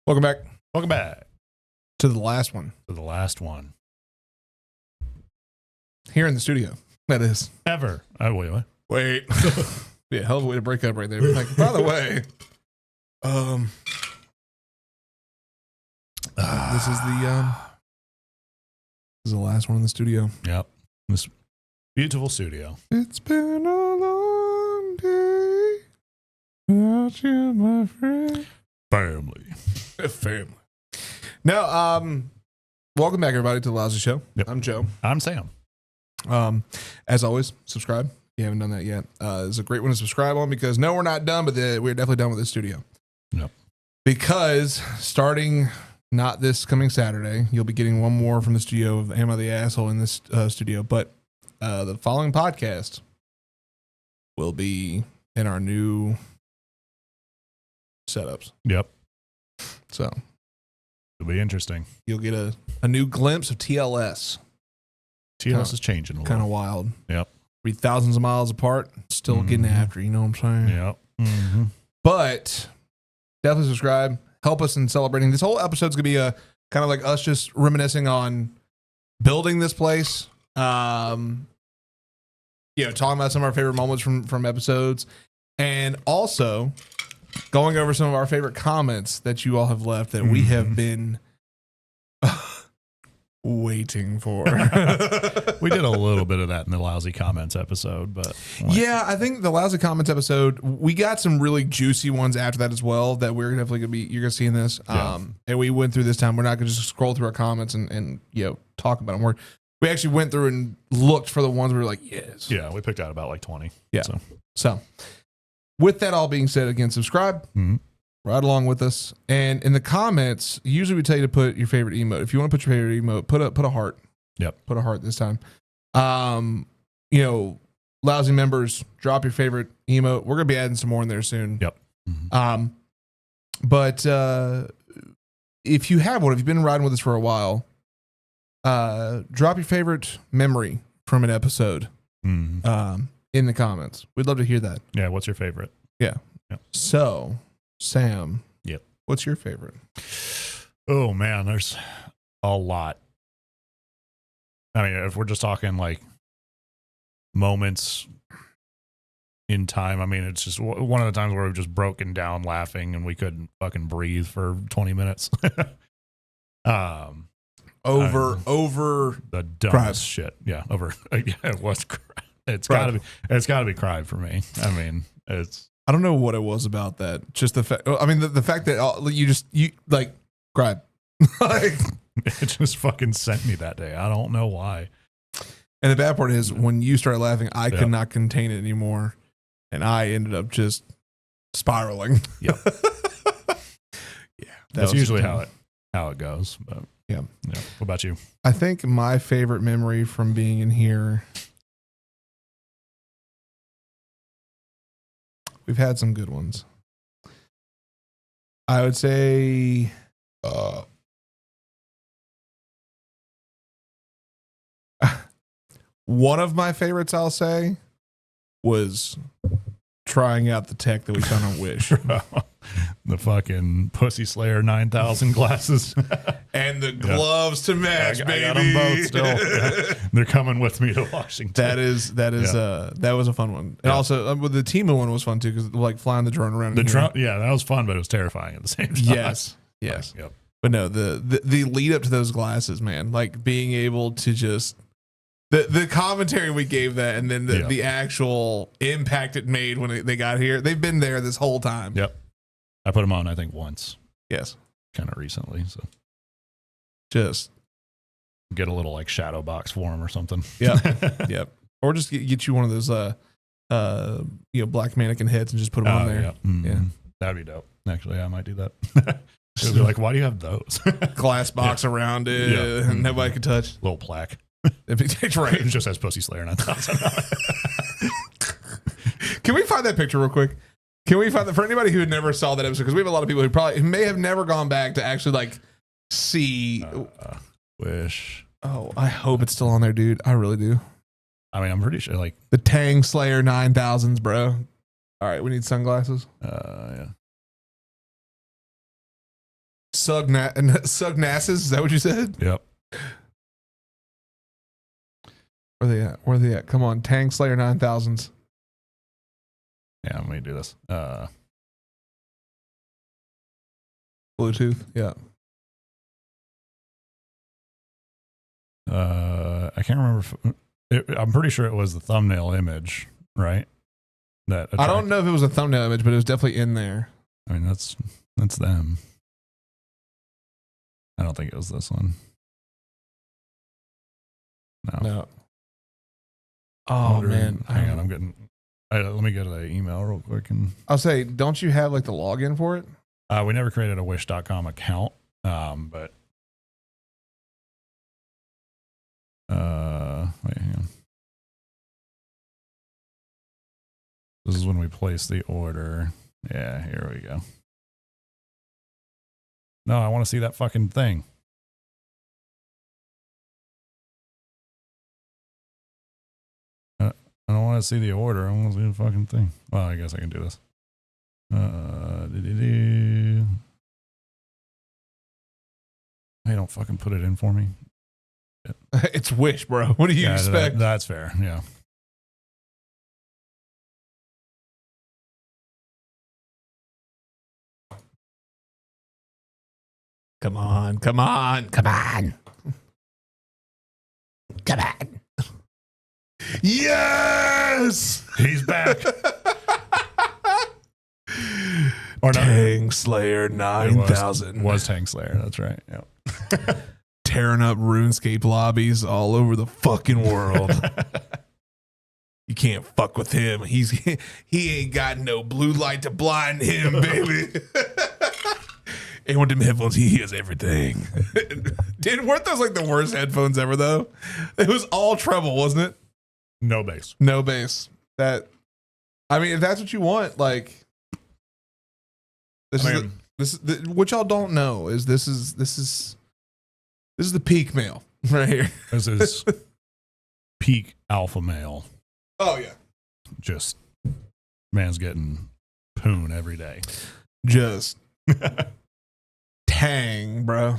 Welcome back Welcome back to the last one to the last one here in the studio. That is. ever. Oh, wait. Yeah, hell of a way to break up right there. Like, by the way, this is the last one in the studio. Yep. This beautiful studio. It's been a long day without you, my friend. Family. No, welcome back everybody to the Lousy Show. Yep. I'm Joe. I'm Sam. As always, subscribe if you haven't done that yet. It's a great one to subscribe on because no, we're not done, but we're definitely done with the studio. Yep. Because starting not this coming Saturday, you'll be getting one more from the studio of Am I the Asshole in this studio, but the following podcast will be in our new setups. Yep. So It'll be interesting. you'll get a new glimpse of TLS. TLS is changing a little. Kind of wild. Yep. Be thousands of miles apart, still getting after, you know what I'm saying? Yep. Mm-hmm. But definitely subscribe. Help us in celebrating. This whole episode's gonna be a kind of like us just reminiscing on building this place. Talking about some of our favorite moments from episodes, and also going over some of our favorite comments that you all have left that we have been waiting for. We did a little bit of that in the Lousy Comments episode, but yeah, I think the Lousy Comments episode, we got some really juicy ones after that as well that we're definitely gonna be, you're gonna see in this. Yeah. And we went through this time. We're not gonna just scroll through our comments and talk about them. We actually went through and looked for the ones we were like, yes. yeah, we picked out about like 20. Yeah. So With that all being said, again, subscribe. Mhm. Right along with us. And in the comments, usually we tell you to put your favorite emote. If you want to put your favorite emote, put a heart. Yep. Put a heart this time. Lousy members, drop your favorite emote. We're gonna be adding some more in there soon. Yep. Mm-hmm. But if you have one, if you've been riding with us for a while, drop your favorite memory from an episode in the comments. We'd love to hear that. Yeah, what's your favorite? Yeah. Yep. So, Sam. Yep. What's your favorite? Oh man, there's a lot. I mean, if we're just talking like moments in time, I mean, it's just one of the times where we've just broken down laughing and we couldn't fucking breathe for 20 minutes. Over the dumbest shit. Yeah, over. Yeah, it was. It's gotta be cried for me. I mean, I don't know what it was about that. Just the fact. I mean, the fact that you cried. Like, it just fucking sent me that day. I don't know why. And the bad part is when you started laughing, I could not contain it anymore, and I ended up just spiraling. Yep. Yeah, that's usually how it goes. But yeah. What about you? I think my favorite memory from being in here. We've had some good ones. I would say one of my favorites, I'll say, was trying out the tech that we found on Wish. The fucking Pussy Slayer 9000 glasses. And the gloves to match, baby. I got them both still. Yeah. They're coming with me to Washington. That was a fun one. And also with the Timu one was fun too, because like flying the drone around. The drone, yeah, that was fun, but it was terrifying at the same time. Yes. Yep. But no, the lead up to those glasses, man, like being able to just the commentary we gave that, and then the actual impact it made when they got here. They've been there this whole time. Yep. I put them on, I think, once. Yes. Kind of recently. So just get a little like shadow box for them or something. Yep. Yep. Or just get you one of those black mannequin heads and just put them on there. Yeah. Mm-hmm. Yeah. That'd be dope. Actually, I might do that. It'll be like, why do you have those? Glass box around it, and nobody can touch. Little plaque. It's right. It just has Pussy Slayer 9000. Can we find that picture real quick? Can we find that for anybody who never saw that episode? Because we have a lot of people who may have never gone back to actually like see. Wish. Oh, I hope it's still on there, dude. I really do. I mean, I'm pretty sure like the Tang Slayer 9000s, bro. All right, we need sunglasses. Yeah. Sugnasses. Is that what you said? Yep. Where they at? Where they at? Come on, Tang Slayer 9000s. Yeah, let me do this. Bluetooth. Yeah. I can't remember. I'm pretty sure it was the thumbnail image, right? That I don't know if it was a thumbnail image, but it was definitely in there. I mean, that's them. I don't think it was this one. No. Oh man, hang on. I'm getting. Let me go to the email real quick. And I'll say, don't you have like the login for it? we never created a wish.com account, but wait, hang on. This is when we place the order. Yeah, here we go. No, I want to see that fucking thing. I don't want to see the order. I want to see the fucking thing. Well, I guess I can do this. Hey, don't fucking put it in for me. It's Wish, bro. What do you expect? That's fair. Yeah. Come on. Yes! He's back. Or not. Tang Slayer 9000. Was Tang Slayer. That's right. Yeah. Tearing up RuneScape lobbies all over the fucking world. You can't fuck with him. He ain't got no blue light to blind him, baby. And with them headphones, he hears everything. Dude, weren't those like the worst headphones ever, though? It was all treble, wasn't it? No bass. No bass. That, I mean, if that's what you want, like, this is what y'all don't know is this is the peak male right here. This is peak alpha male. Oh yeah. Just man's getting poon every day. Just tang, bro.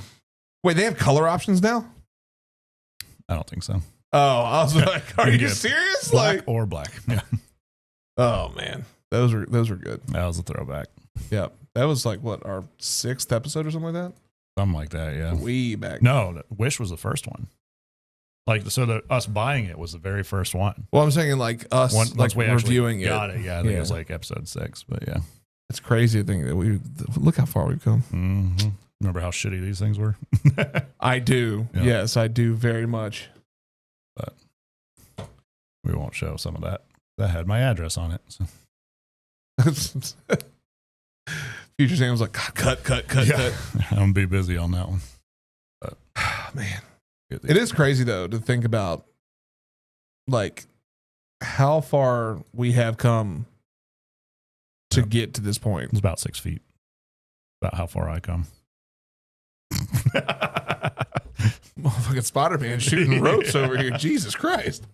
Wait, they have color options now? I don't think so. Oh, I was like, are you serious? Black like or black. Yeah. Oh man. Those were good. That was a throwback. Yep. That was like what, our 6th episode or something like that? Something like that, yeah. Way back. No, Wish was the first one. Like, so us buying it was the very first one. Well, I'm saying like us once we reviewing it. Got it, yeah. I think it was like episode 6, but yeah. It's crazy to think that look how far we've come. Mm-hmm. Remember how shitty these things were? I do. Yeah. Yes, I do very much. But we won't show some of that. That had my address on it. So. Future Sam was like, cut. I'm gonna be busy on that one. But man, it is crazy though to think about, like, how far we have come to get to this point. It's about 6 feet. About how far I come. Motherfucking Spider-Man shooting ropes over here. Jesus Christ.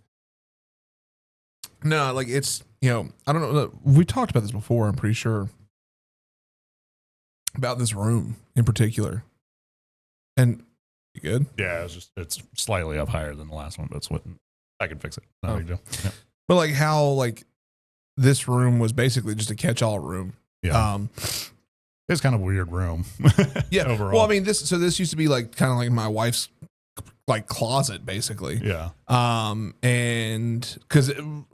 No, like it's, I don't know. We talked about this before, I'm pretty sure. About this room in particular. And you good? Yeah, it's slightly up higher than the last one, but it's what I can fix it. Not a big deal. Yeah. But like how like this room was basically just a catch-all room. Yeah. It's kind of a weird room. Yeah. Overall. Well, I mean, this used to be like kind of like my wife's like closet basically. Yeah. And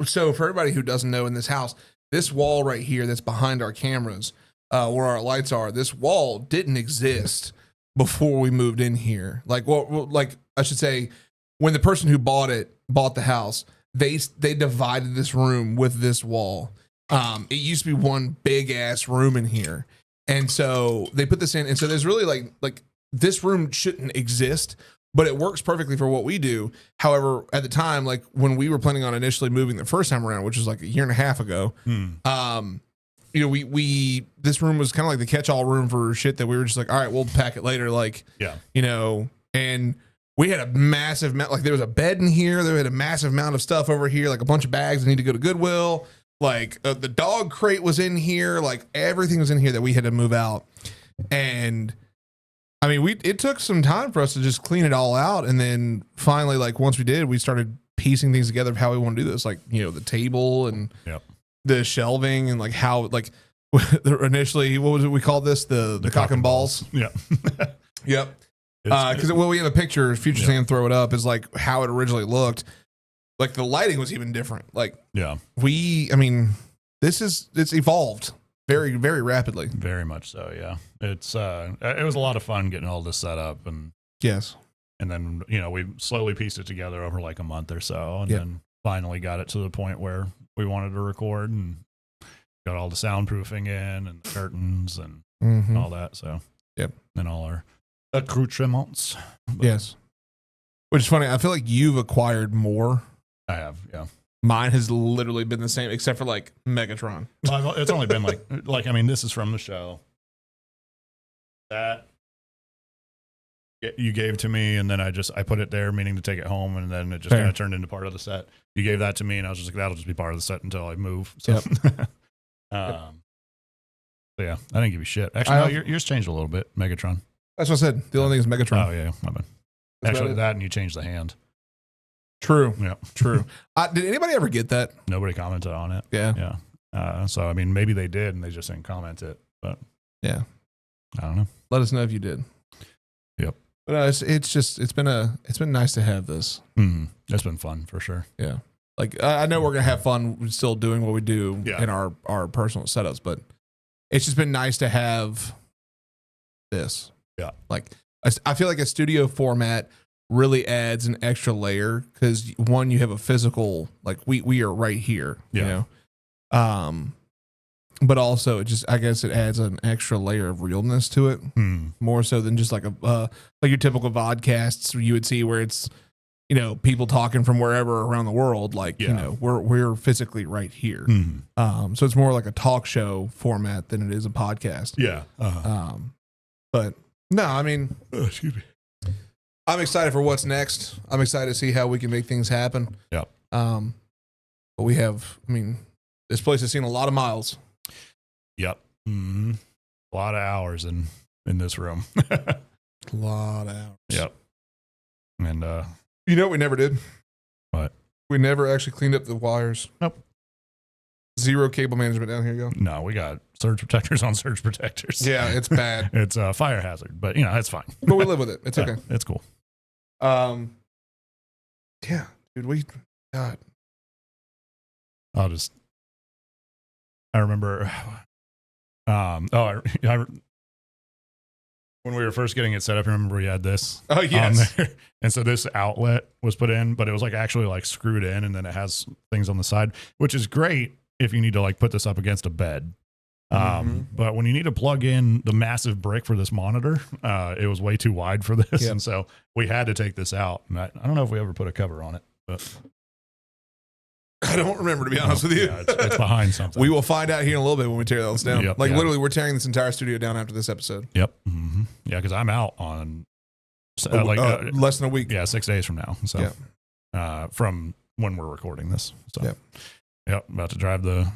so for everybody who doesn't know, in this house, this wall right here that's behind our cameras, where our lights are, this wall didn't exist before we moved in here. Like, well, like I should say, when the person who bought the house, they divided this room with this wall. It used to be one big ass room in here. And so they put this in. And so there's really like this room shouldn't exist, but it works perfectly for what we do. However, at the time, like when we were planning on initially moving the first time around, which was like a year and a half ago, we this room was kind of like the catch-all room for shit that we were just like, all right, we'll pack it later. Like, yeah, and we had a massive amount, like there was a bed in here. There had a massive amount of stuff over here, like a bunch of bags that need to go to Goodwill. Like the dog crate was in here. Like everything was in here that we had to move out. And I mean, it took some time for us to just clean it all out. And then finally, like once we did, we started piecing things together of how we want to do this. Like, you know, the table and the shelving and like how, like initially, what was it? We called this the cock and balls. Yeah. Yep. Because we have a picture, Future Sam throw it up, is like how it originally looked. Like the lighting was even different. Like, it's evolved very, very rapidly. Very much so. Yeah. It was a lot of fun getting all this set up and then, you know, we slowly pieced it together over like a month or so. And then finally got it to the point where we wanted to record and got all the soundproofing in and the curtains and all that. So, and all our accoutrements. Yes. Which is funny. I feel like you've acquired more. I have, yeah. Mine has literally been the same, except for like Megatron. Well, it's only been like, I mean, this is from the show. That you gave to me, and then I put it there, meaning to take it home, and then it just kind of turned into part of the set. You gave that to me, and I was just like, that'll just be part of the set until I move. So, so yeah, I didn't give you shit. Actually, no, yours changed a little bit, Megatron. That's what I said. The only thing is Megatron. Oh yeah, my bad. Actually, that and you changed the hand. True. Yeah. True. Did anybody ever get that? Nobody commented on it. Yeah. Yeah. So I mean, maybe they did, and they just didn't comment it. But yeah, I don't know. Let us know if you did. Yep. But it's been nice to have this. It's been fun for sure. Yeah. Like I know we're gonna have fun still doing what we do in our personal setups, but it's just been nice to have this. Yeah. Like I feel like a studio format really adds an extra layer because one, you have a physical, like we are right here, you know. But also I guess it adds an extra layer of realness to it, more so than just like like your typical vodcasts you would see where it's, you know, people talking from wherever around the world. Like, you know, we're physically right here. So it's more like a talk show format than it is a podcast. Yeah. But no, I mean, excuse me. I'm excited for what's next. I'm excited to see how we can make things happen. Yeah. But we have, I mean, this place has seen a lot of miles. Yep. A lot of hours in this room. A lot of hours. Yep. And you know what we never did? What? We never actually cleaned up the wires. Nope. Zero cable management down here, yo. No, we got surge protectors on surge protectors. Yeah, it's bad. It's a fire hazard, but you know, it's fine. But we live with it. It's okay. It's cool. Yeah, dude, God. I remember, when we were first getting it set up, I remember we had this on there. And so this outlet was put in, but it was like actually like screwed in, and then it has things on the side, which is great if you need to like put this up against a bed. But when you need to plug in the massive brick for this monitor, it was way too wide for this. And so we had to take this out. And I don't know if we ever put a cover on it, but I don't remember, to be honest with you. Yeah, it's behind something. We will find out here in a little bit when we tear those down. Yep, literally, we're tearing this entire studio down after this episode. Yep. Yeah, because I'm out on less than a week. Yeah, 6 days from now. So from when we're recording this. So about to drive the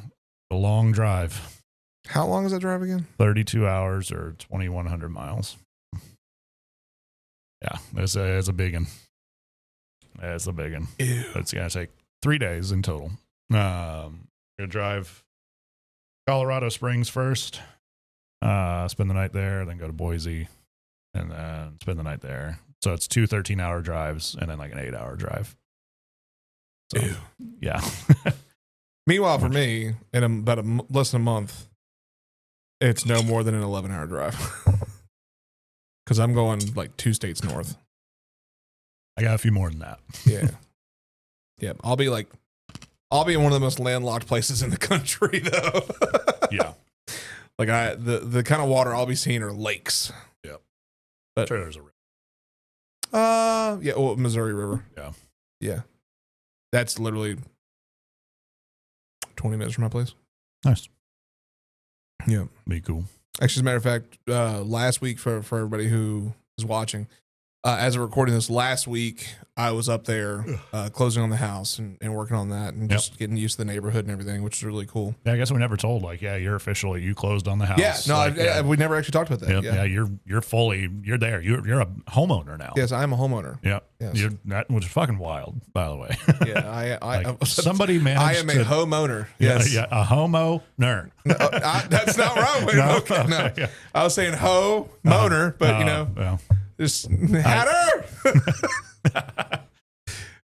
long drive. How long is that drive again? 32 hours or 2,100 miles. Yeah, it's a big one. It's a big one. Ew. It's going to take 3 days in total. Going to drive Colorado Springs first, spend the night there, then go to Boise, and then spend the night there. So it's 2 13-hour drives and then like an 8-hour drive. So, ew. Yeah. Meanwhile, for me, in about less than a month, it's no more than an 11-hour drive. Because I'm going like 2 states north. I got a few more than that. Yeah. Yeah. I'll be in one of the most landlocked places in the country, though. Yeah. Like the kind of water I'll be seeing are lakes. Yep. But sure there's a river. Yeah, Missouri River. Yeah. Yeah. That's literally 20 minutes from my place. Nice. Yeah. Be cool. Actually, as a matter of fact, last week for everybody who is watching, as of recording this last week, I was up there closing on the house and working on that and just getting used to the neighborhood and everything, which is really cool. Yeah, I guess we never told, like, you closed on the house. Yeah, no, like, we never actually talked about that. Yeah, you're there. You're a homeowner now. Yes, I am a homeowner. Yeah, yes. That was fucking wild, by the way. Yeah, like somebody managed. I am a homeowner. Yes, yeah, a homo nerd. No, that's not wrong. No? Okay, no. Yeah. I was saying moaner, but just Hatter.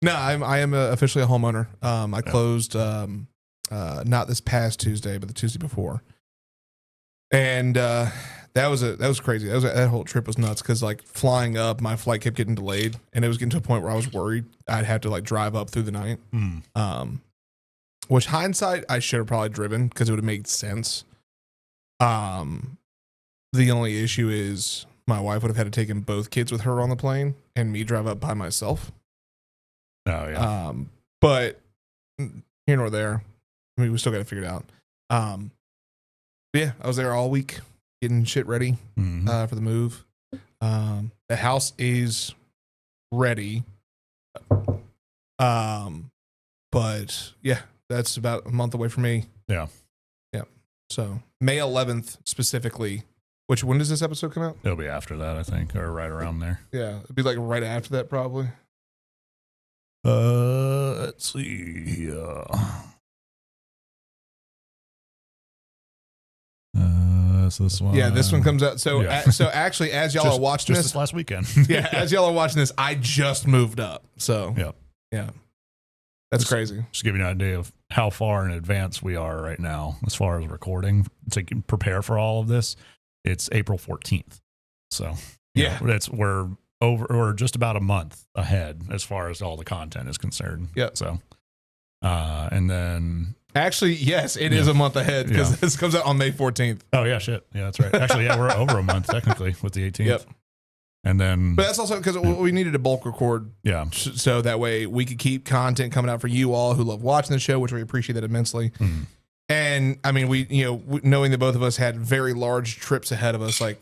No, I am officially a homeowner. I closed not this past Tuesday, but the Tuesday before, and that was crazy. That whole trip was nuts because like flying up, my flight kept getting delayed, and it was getting to a point where I was worried I'd have to like drive up through the night. Which hindsight I should have probably driven because it would have made sense. The only issue is my wife would have had to take in both kids with her on the plane and me drive up by myself. Oh yeah. But here nor there. I mean, we still got to figure it out. Yeah, I was there all week getting shit ready for the move. The house is ready. But yeah, that's about a month away from me. Yeah. Yeah. So May 11th specifically. When does this episode come out? It'll be after that, I think, or right around there. Yeah, it'd be like right after that, probably. Let's see. It's this one. Yeah, this one comes out. So, yeah. So actually, as y'all are watching this last weekend. Yeah, as y'all are watching this, I just moved up. So, yeah, that's crazy. Just give you an idea of how far in advance we are right now as far as recording to prepare for all of this. It's April 14th. So, we're over or just about a month ahead as far as all the content is concerned. Yeah. So, and then actually, yes, it is a month ahead because this comes out on May 14th. Oh yeah, shit. Yeah, that's right. Actually, we're over a month technically with the 18th. Yep. And then, but that's also because we needed to bulk record. Yeah. So that way we could keep content coming out for you all who love watching the show, which we appreciate that immensely. And I mean, knowing that both of us had very large trips ahead of us, like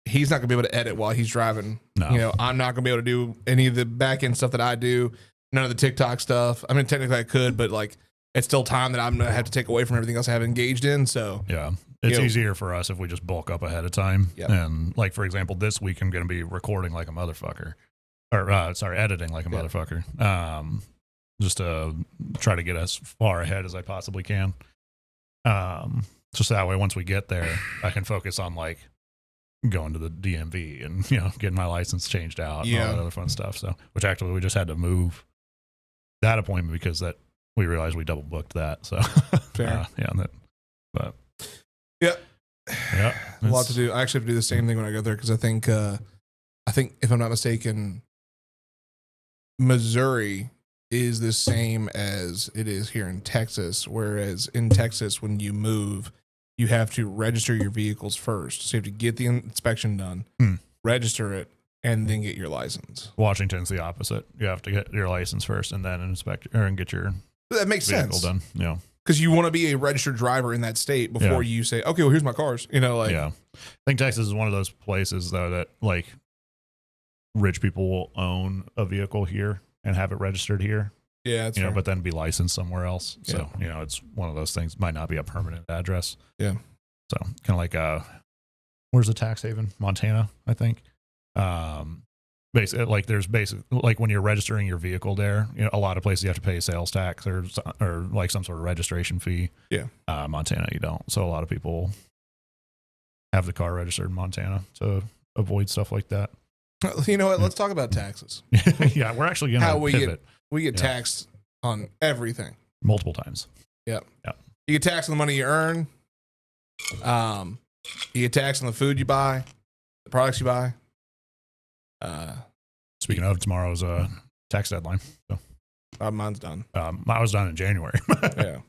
he's not gonna be able to edit while he's driving. No. I'm not gonna be able to do any of the back end stuff that I do. None of the TikTok stuff. I mean, technically I could, but like it's still time that I'm gonna have to take away from everything else I have engaged in. So yeah, it's easier for us if we just bulk up ahead of time. Yep. And like for example, this week I'm gonna be recording like a motherfucker, or editing like a motherfucker. Just to try to get as far ahead as I possibly can. Just that way, once we get there, I can focus on like going to the DMV and getting my license changed out and all that other fun stuff. So, which actually we just had to move that appointment because that we realized we double booked that. So, fair. But yeah, a lot to do. I actually have to do the same thing when I go there because I think if I'm not mistaken, Missouri is the same as it is here in Texas, whereas in Texas, when you move, you have to register your vehicles first. So you have to get the inspection done, register it, and then get your license. Washington's the opposite. You have to get your license first and then and get your that makes vehicle sense. done. Yeah. Because you want to be a registered driver in that state before you say, okay, well, here's my cars. I think Texas is one of those places though that like rich people will own a vehicle here and have it registered here. Yeah, that's fair. But then be licensed somewhere else. So, it's one of those things. Might not be a permanent address. Yeah. So kind of like where's the tax haven? Montana, I think. Basically, like there's like when you're registering your vehicle there, a lot of places you have to pay sales tax or like some sort of registration fee. Yeah. Montana, you don't. So a lot of people have the car registered in Montana to avoid stuff like that. You know what? Let's talk about taxes. Yeah, we're actually going to pivot. We get taxed on everything. Multiple times. Yep. You get taxed on the money you earn. You get taxed on the food you buy, the products you buy. Speaking of, tomorrow's a tax deadline. So mine's done. I was done in January. Yeah.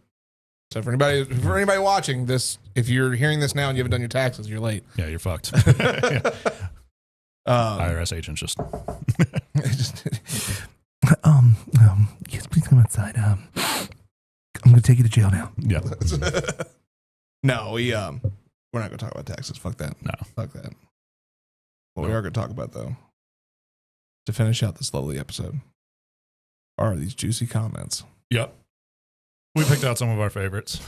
So for anybody watching this, if you're hearing this now and you haven't done your taxes, you're late. Yeah, you're fucked. IRS agents just. Yes, please come outside. I'm going to take you to jail now. Yeah. No, we're not going to talk about taxes. Fuck that. No. Fuck that. What we are going to talk about though to finish out this lovely episode are these juicy comments. Yep. We picked out some of our favorites.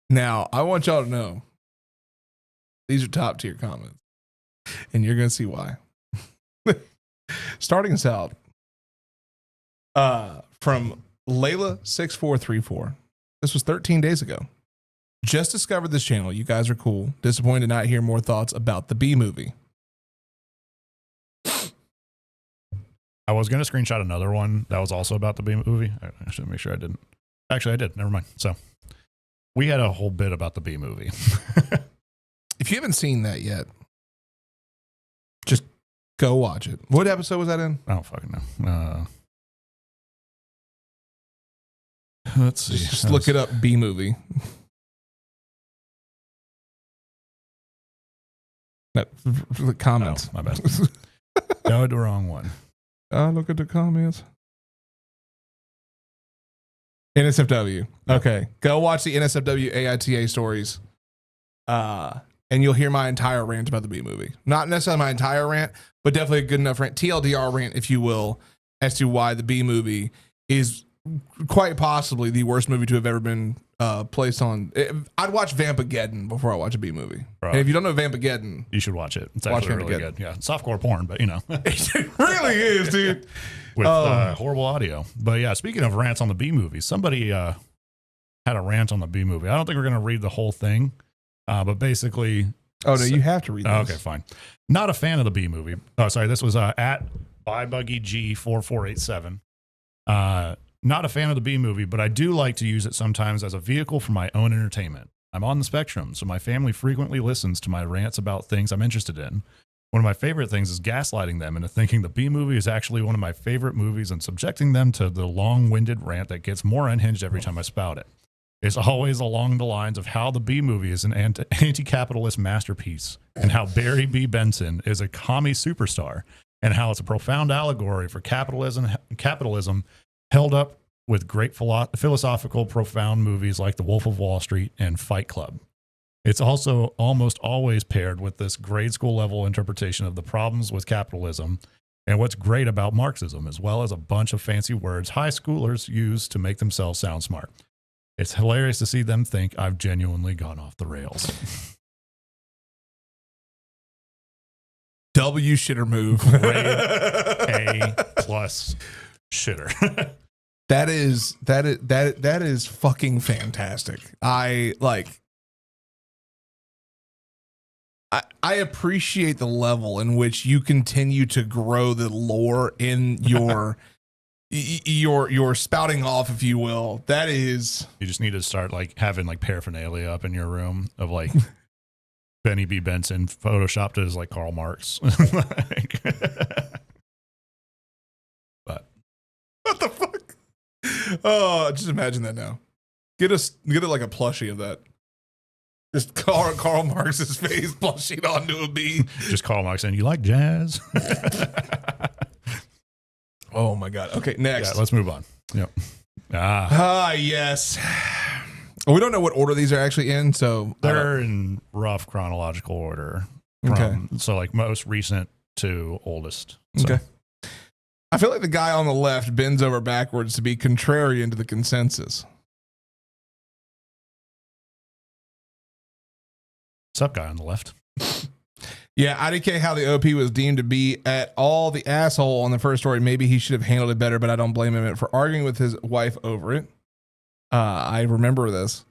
Now, I want y'all to know these are top tier comments, and you're going to see why. Starting us out from Layla6434. This was 13 days ago. Just discovered this channel. You guys are cool. Disappointed to not hear more thoughts about the B movie. I was going to screenshot another one that was also about the B movie. I should make sure I didn't. Actually, I did. Never mind. So we had a whole bit about the B movie. If you haven't seen that yet, just go watch it. What episode was that in? I don't fucking know. Let's see. Just look it up, B movie. No, the comments. Oh, my bad. No, the wrong one. Look at the comments. NSFW. Okay. Go watch the NSFW AITA stories. And you'll hear my entire rant about the B movie. Not necessarily my entire rant, but definitely a good enough rant. TLDR rant, if you will, as to why the B movie is quite possibly the worst movie to have ever been placed on. I'd watch Vampageddon before I watch a B movie. Bro, and if you don't know Vampageddon, you should watch it. It's actually really good. Yeah, softcore porn, but you know. It really is, dude. With horrible audio. But yeah, speaking of rants on the B movie, somebody had a rant on the B movie. I don't think we're going to read the whole thing, but basically. Oh, no, you have to read this. Okay, fine. Not a fan of the B movie. Oh, sorry. This was at BuyBuggyG4487. Not a fan of the B movie, but I do like to use it sometimes as a vehicle for my own entertainment. I'm on the spectrum, so my family frequently listens to my rants about things I'm interested in. One of my favorite things is gaslighting them into thinking the B movie is actually one of my favorite movies and subjecting them to the long-winded rant that gets more unhinged every time I spout it. It's always along the lines of how the B movie is an anti-capitalist masterpiece and how Barry B. Benson is a commie superstar and how it's a profound allegory for capitalism held up with great philosophical, profound movies like The Wolf of Wall Street and Fight Club. It's also almost always paired with this grade school level interpretation of the problems with capitalism and what's great about Marxism, as well as a bunch of fancy words high schoolers use to make themselves sound smart. It's hilarious to see them think I've genuinely gone off the rails. W shitter move. Grade A+ shitter. That is fucking fantastic. I appreciate the level in which you continue to grow the lore in your your spouting off, if you will. That is, you just need to start like having like paraphernalia up in your room of like Benny B. Benson photoshopped as like Karl Marx. Like, but what the fuck? Oh, just imagine that now. Get it like a plushie of that. Just Karl Marx's face plushing onto a B. Just Karl Marx saying, "You like jazz?" Oh my god. Okay, next. Yeah, let's move on. Yep. Yes. We don't know what order these are actually in, so they're in rough chronological order. So like most recent to oldest. So. Okay. I feel like the guy on the left bends over backwards to be contrarian to the consensus. What's up, guy on the left? Yeah, IDK how the OP was deemed to be at all the asshole on the first story. Maybe he should have handled it better, but I don't blame him for arguing with his wife over it. I remember this.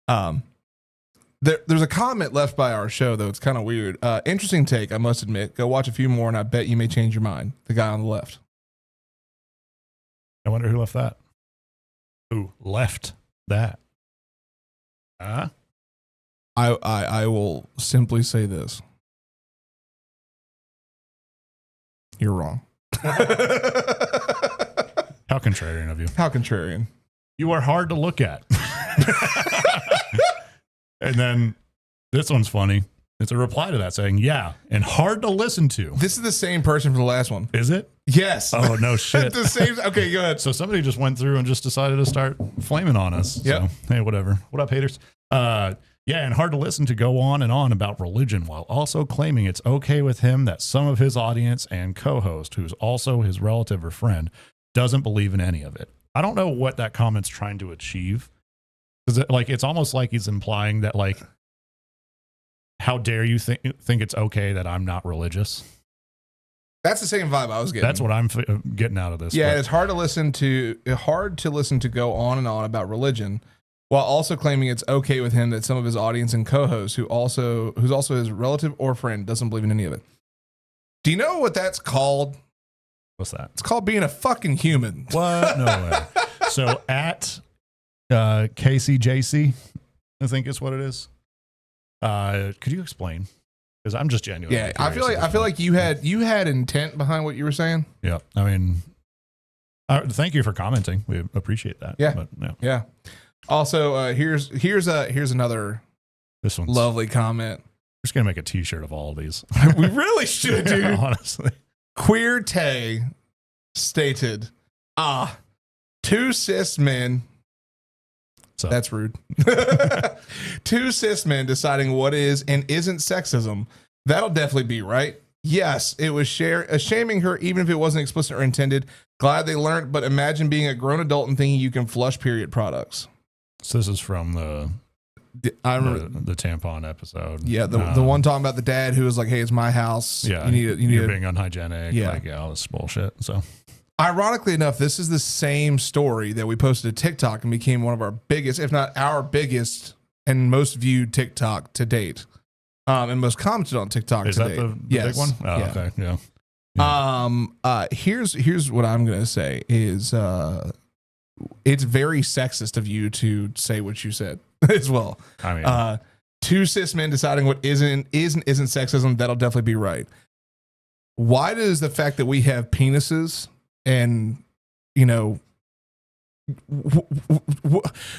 There's a comment left by our show, though. It's kind of weird. Interesting take, I must admit. Go watch a few more, and I bet you may change your mind. The guy on the left. I wonder who left that. Who left that? Huh? I will simply say this. You're wrong. How contrarian of you. How contrarian. You are hard to look at. And then this one's funny. It's a reply to that saying, yeah, and hard to listen to. This is the same person from the last one. Is it? Yes. Oh, no shit. The same. Okay, go ahead. So somebody just went through and just decided to start flaming on us. Yeah. So, hey, whatever. What up, haters? Yeah, and hard to listen to go on and on about religion while also claiming it's okay with him that some of his audience and co-host, who's also his relative or friend, doesn't believe in any of it. I don't know what that comment's trying to achieve. Because it's almost like he's implying that, like, how dare you think it's okay that I'm not religious? That's the same vibe I was getting. That's what I'm getting out of this. Yeah, it's hard to listen to go on and on about religion while also claiming it's okay with him that some of his audience and co-hosts who's also his relative or friend doesn't believe in any of it. Do you know what that's called? What's that? It's called being a fucking human. What? No way. So at KCJC, I think is what it is. Could you explain? Because I'm just genuine. Yeah, I feel like you had intent behind what you were saying. Yeah, I mean, thank you for commenting. We appreciate that. Yeah, but, no. Yeah. Also, here's another this one's lovely comment. We're just gonna make a T-shirt of all of these. We really should, dude. Honestly, Queer Tay stated, two cis men. So. That's rude. Two cis men deciding what is and isn't sexism. That'll definitely be right. Yes, it was shaming her, even if it wasn't explicit or intended. Glad they learned, but imagine being a grown adult and thinking you can flush period products. So this is from the tampon episode. Yeah, the one talking about the dad who was like, "Hey, it's my house. Yeah, you're being unhygienic. Yeah, like, all this bullshit." So, ironically enough, this is the same story that we posted to TikTok and became one of our biggest, if not our biggest, and most viewed TikTok to date, and most commented on TikTok. Is to that date. the Yes. big one? Oh, yeah. Okay, yeah. Here's what I'm gonna say is it's very sexist of you to say what you said as well. I mean, two cis men deciding what isn't sexism, that'll definitely be right. Why does the fact that we have penises and, you know,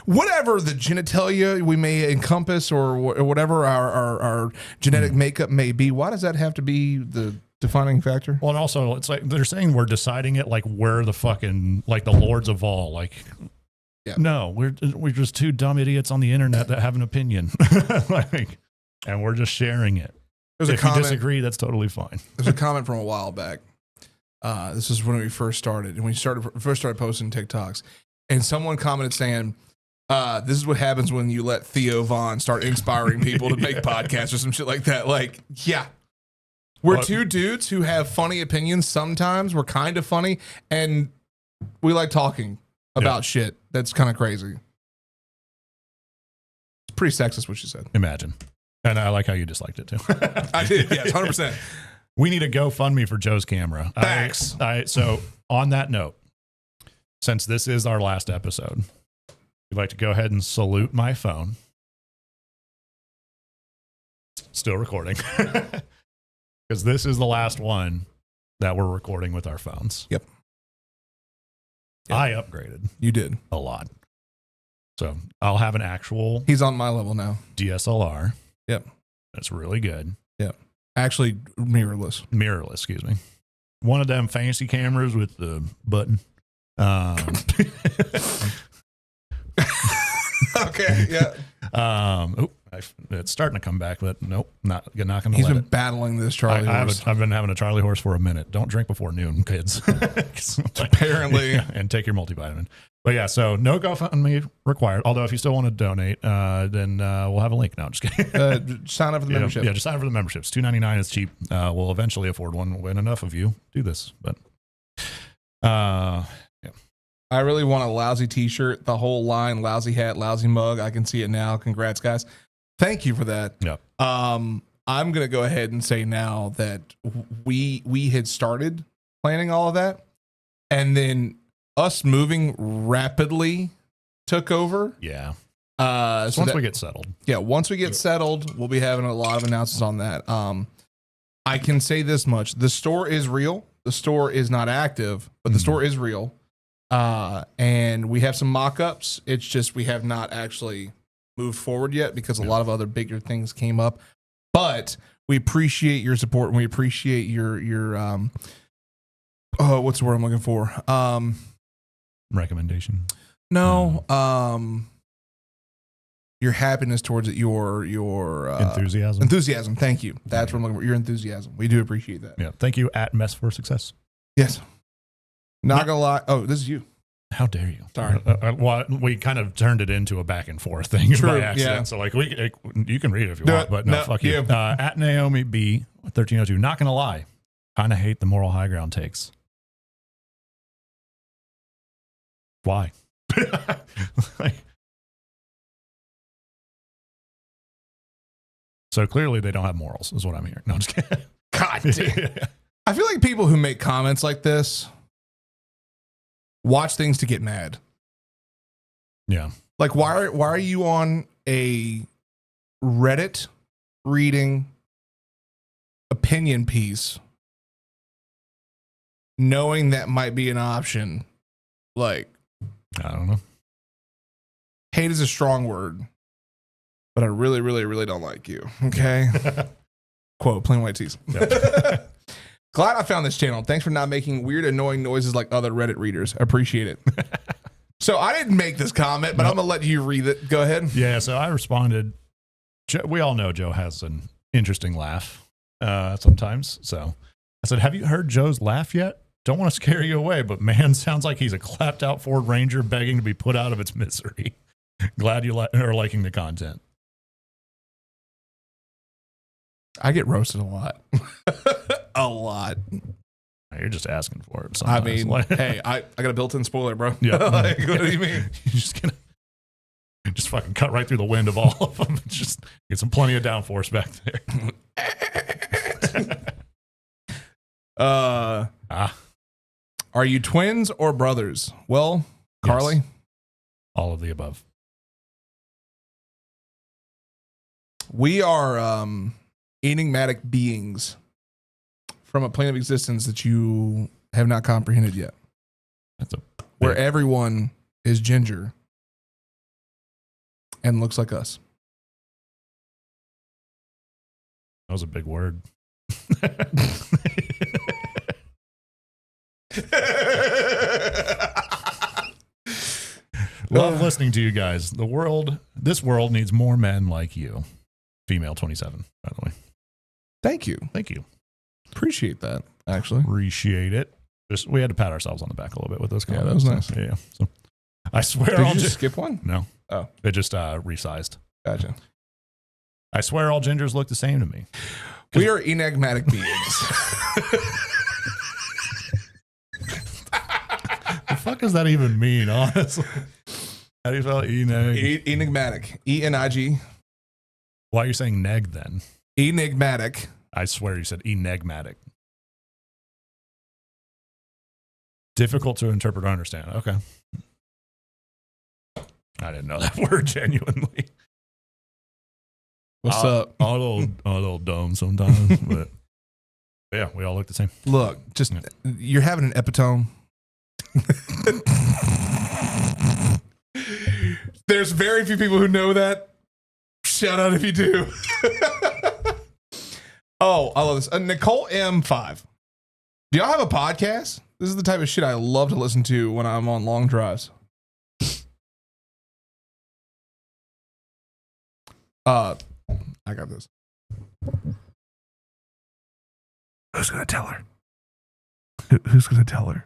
whatever the genitalia we may encompass or whatever our genetic makeup may be, why does that have to be the defining factor? well, and also it's like they're saying we're deciding it like we're the fucking like the lords of all. Like, yeah. No, we're just two dumb idiots on the internet that have an opinion, like, and we're just sharing it. There's if you disagree, that's totally fine. There's a comment from a while back. This is when we first started, and we first started posting TikToks, and someone commented saying, "This is what happens when you let Theo Von start inspiring people to make podcasts or some shit like that." Like, yeah, we're two dudes who have funny opinions. Sometimes we're kind of funny, and we like talking about shit that's kind of crazy. It's pretty sexist what you said. Imagine. And I like how you disliked it too. I did, yes, 100%. We need a GoFundMe for Joe's camera. Thanks. So on that note, since this is our last episode, we'd like to go ahead and salute my phone. Still recording. Because this is the last one that we're recording with our phones. Yep. I upgraded. You did. A lot. So I'll have an actual He's on my level now. DSLR. Yep. That's really good. Yep. Actually, mirrorless. Mirrorless, excuse me. One of them fancy cameras with the button. Okay, yeah. It's starting to come back, but nope, not going to He's let been it. battling this Charlie horse. I've been having a Charlie horse for a minute. Don't drink before noon, kids. Apparently. Yeah, and take your multivitamin. But yeah, so no GoFundMe required. Although if you still want to donate, then we'll have a link. No, I'm just kidding. Sign up for the membership. Yeah, just sign up for the memberships. $2.99 is cheap. We'll eventually afford one when enough of you do this. But yeah. I really want a Lousy t-shirt, the whole line, Lousy hat, Lousy mug. I can see it now. Congrats, guys. Thank you for that. Yeah. I'm going to go ahead and say now that we had started planning all of that, and then us moving rapidly took over. Yeah. So once we get settled. Yeah, once we get settled, we'll be having a lot of announcements on that. I can say this much. The store is real. The store is not active, but the store is real. And we have some mock-ups. It's just we have not actually moved forward yet because a lot of other bigger things came up. But we appreciate your support and we appreciate your what's the word I'm looking for? Recommendation. No, your happiness towards it, your enthusiasm. Thank you. That's what I'm looking for. Your enthusiasm. We do appreciate that. Yeah. Thank you at Mess for Success. Yes. Not gonna lie. Oh, this is you. How dare you? Sorry. Well, we kind of turned it into a back and forth thing by accident. Yeah. So like you can read it if you want, but no, fuck you. At Naomi B 1302. Not gonna lie, kind of hate the moral high ground takes. Why? So clearly they don't have morals, is what I'm hearing. No, I'm just kidding. God damn. I feel like people who make comments like this watch things to get mad. Yeah. Like, why are you on a Reddit reading opinion piece knowing that might be an option? Like, I don't know. Hate is a strong word, but I really, really, really don't like you. Okay. Quote, plain white tees. Yep. Glad I found this channel. Thanks for not making weird, annoying noises like other Reddit readers. I appreciate it. So I didn't make this comment, but I'm going to let you read it. Go ahead. Yeah, so I responded. We all know Joe has an interesting laugh sometimes. So I said, have you heard Joe's laugh yet? Don't want to scare you away, but man, sounds like he's a clapped out Ford Ranger begging to be put out of its misery. Glad you are liking the content. I get roasted a lot. A lot. You're just asking for it. I mean, hey, I got a built-in spoiler, bro. Yeah. Like, what do you mean? You're just gonna fucking cut right through the wind of all of them. Just get some plenty of downforce back there. Are you twins or brothers? Well, Carly, yes. All of the above. We are enigmatic beings from a plane of existence that you have not comprehended yet. Where everyone is ginger and looks like us. That was a big word. Love listening to you guys. This world needs more men like you. Female 27, by the way. Thank you. Appreciate that, actually. Appreciate it. We had to pat ourselves on the back a little bit with those comments. Yeah, that was nice. Yeah. So I swear Did you just skip one? No. Oh. It just resized. Gotcha. I swear all gingers look the same to me. We are enigmatic beings. The fuck does that even mean, honestly? How do you spell enigmatic? E-N-I-G. Why are you saying neg then? Enigmatic. I swear you said enigmatic. Difficult to interpret or understand. Okay. I didn't know that word genuinely. What's up? I'm a little dumb sometimes, but yeah, we all look the same. Look, just you're having an epitome. There's very few people who know that. Shout out if you do. Oh, I love this. Nicole M5. Do y'all have a podcast? This is the type of shit I love to listen to when I'm on long drives. I got this. Who's gonna tell her? Who's gonna tell her?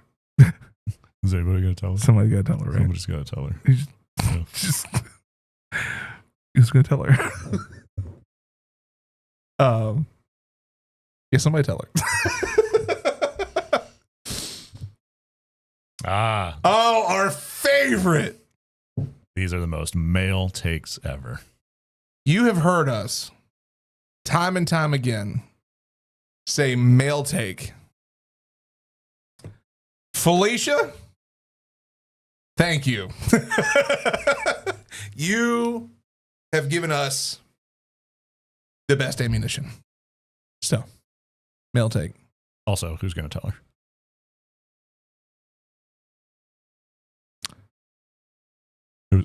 Is anybody gonna tell her? Somebody gotta tell her, right? Somebody's gotta tell her. Who's gonna tell her? Yeah, somebody tell her. Oh, our favorite. These are the most male takes ever. You have heard us time and time again say male take. Felicia, thank you. You have given us the best ammunition. So, male take. Also, who's going to tell her?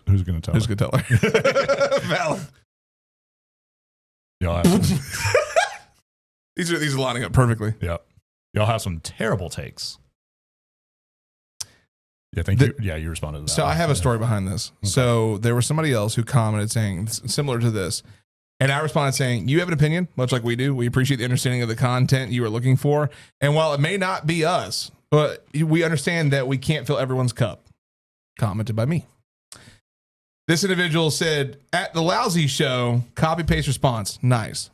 Who's going to tell Who's her? going to tell her? Valid. Y'all have some, these are lining up perfectly. Yep. Y'all have some terrible takes. Yeah, you responded to that. So I have a story behind this. Okay. So there was somebody else who commented saying similar to this. And I responded saying, you have an opinion, much like we do. We appreciate the understanding of the content you are looking for. And while it may not be us, but we understand that we can't fill everyone's cup. Commented by me. This individual said, at the Lousy Show, copy paste response. Nice.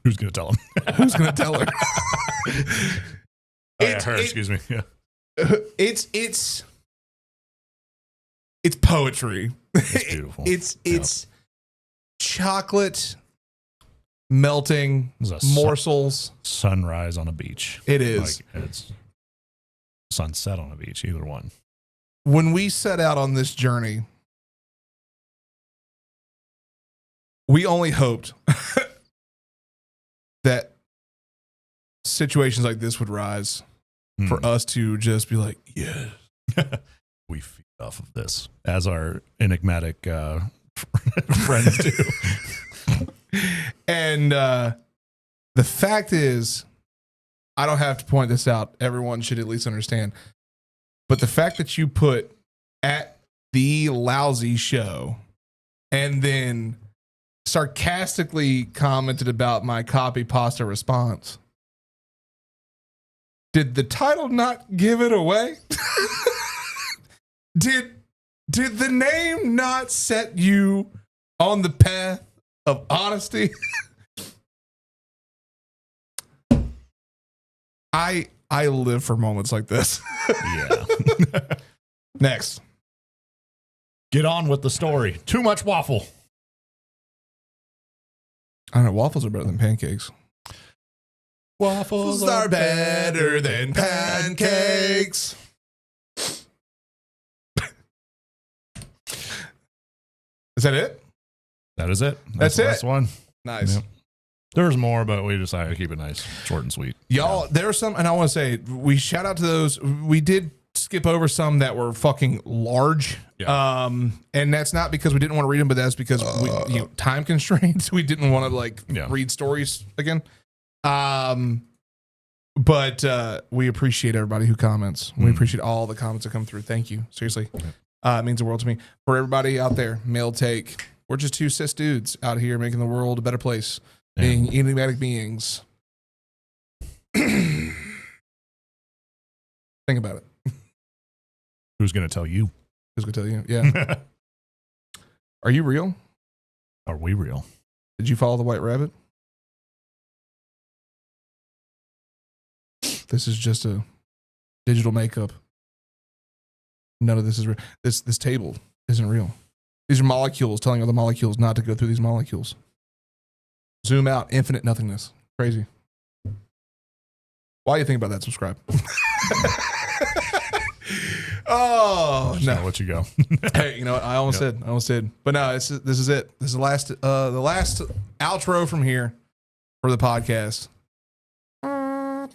Who's going to tell him? Who's going to tell her? Excuse me. Yeah. It's poetry. It's beautiful. It's chocolate melting morsels. Sunrise on a beach. It is. Like it's sunset on a beach, either one. When we set out on this journey, we only hoped that situations like this would rise for us to just be like, yeah. We feed off of this, as our enigmatic friends do. And the fact is, I don't have to point this out. Everyone should at least understand. But the fact that you put at the Lousy Show and then sarcastically commented about my copy pasta response. Did the title not give it away? Did the name not set you on the path of honesty? I live for moments like this. Yeah. Next. Get on with the story. Too much waffle. I don't know. Waffles are better than pancakes. Waffles are better than pancakes. Is that it? That is it. That's the it. last one. Nice. Yep. There's more, but we decided to keep it nice, short and sweet. Y'all, there are some, and I want to say, we shout out to those. We did skip over some that were fucking large. Yeah. And that's not because we didn't want to read them, but that's because we, time constraints. We didn't want to read stories again. But we appreciate everybody who comments. We appreciate all the comments that come through. Thank you. Seriously. It means the world to me. For everybody out there, male take. We're just two cis dudes out here making the world a better place. Being enigmatic beings. Think about it. Who's going to tell you? Who's going to tell you? Yeah. Are you real? Are we real? Did you follow the white rabbit? This is just a digital makeup. None of this is real. This table isn't real. These are molecules telling other molecules not to go through these molecules. Zoom out, infinite nothingness. Crazy. While you think about that, subscribe. Oh, just no. I'll let you go. Hey, you know what? I almost said. But no, this is it. This is the last outro from here for the podcast. A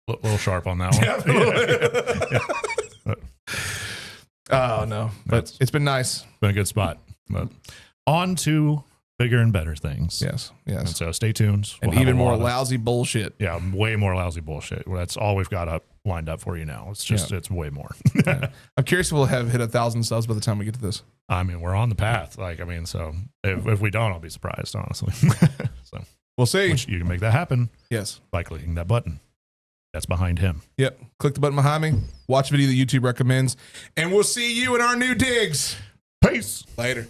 little sharp on that one. Yeah. Oh, no. But it's been nice. Been a good spot. But on to bigger and better things. Yes. And so stay tuned. And even more lousy bullshit. Yeah, way more lousy bullshit. That's all we've got lined up for you now. It's just, it's way more. Yeah. I'm curious if we'll have hit 1,000 subs by the time we get to this. I mean, we're on the path. So if we don't, I'll be surprised, honestly. So we'll see. Which you can make that happen. Yes. By clicking that button. That's behind him. Yep. Click the button behind me. Watch a video that YouTube recommends. And we'll see you in our new digs. Peace. Later.